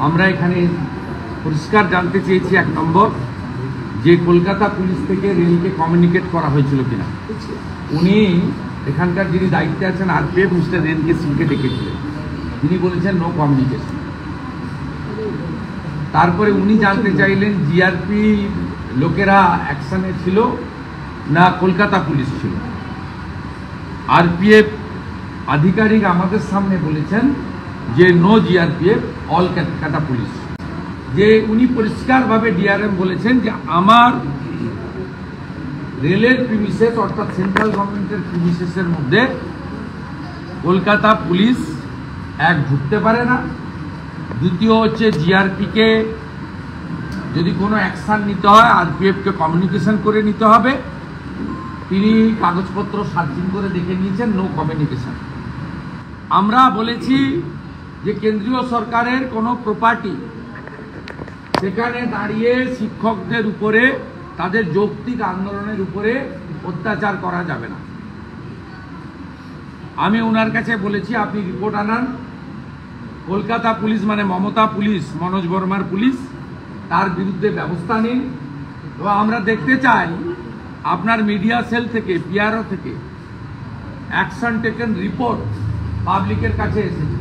আমরা এখানে পরিষ্কার জানতে চেয়েছি, এক নম্বর, যে কলকাতা পুলিশ থেকে রেলকে কমিউনিকেট করা হয়েছিল কিনা। উনি এখানকার যিনি দায়িত্বে আছেন আরপিএফ মিস্টার রেনকে সিংকে ডেকেছিলেন, তিনি বলেছেন নো কমিউনিকেশন। তারপরে উনি জানতে চাইলেন জিআরপি লোকেরা অ্যাকশনে ছিল না কলকাতা পুলিশ ছিল। আরপিএফ আধিকারিক আমাদের সামনে বলেছেন যে no GRPF, all Calcutta police. যে উনি পরিষ্কারভাবে ডিআরএম বলেছেন যে আমার রেলের প্রিমিসেস অর্থাৎ সেন্ট্রাল গভর্নমেন্টের প্রিমিসেসের মধ্যে কলকাতা পুলিশ এক ঢুকতে পারে না। দ্বিতীয় হচ্ছে জিআরপিকে যদি কোনো অ্যাকশান নিতে হয় আরপিএফকে কমিউনিকেশন করে নিতে হবে। তিনি কাগজপত্র সার্চিং করে দেখে নিয়েছেন, নো কমিউনিকেশন। আমরা বলেছি যে কেন্দ্রীয় সরকারের কোনো প্রপার্টি সেখানে দাঁড়িয়ে শিক্ষকদের উপরে তাদের যৌক্তিক আন্দোলনের উপরে অত্যাচার করা যাবে না। আমি ওনার কাছে বলেছি আপনি রিপোর্ট আনান, কলকাতা পুলিশ মানে মমতা পুলিশ, মনোজ বর্মার পুলিশ, তার বিরুদ্ধে ব্যবস্থা নিন। এবং আমরা দেখতে চাই আপনার মিডিয়া সেল থেকে, পিআরও থেকে অ্যাকশন টেকেন রিপোর্ট পাবলিকের কাছে এসেছে।